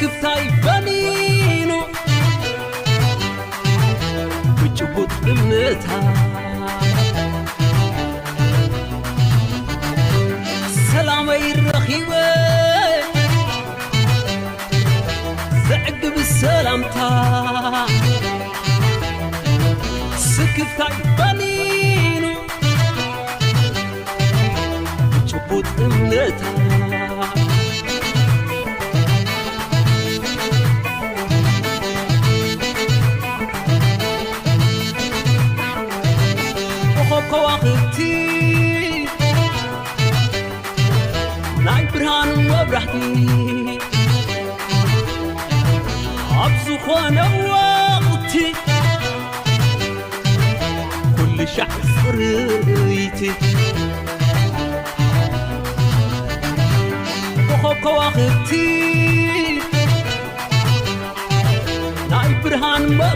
سكفتاي بنينو بجبوت امنتها سلامي الرخيوة زعق بالسلامتا سكفتاي بنينو بجبوت امنتها كواختي ناي برهان وبرحتي عبزو خوانا وقتي كل شعب صريتي كواختي ناي برهان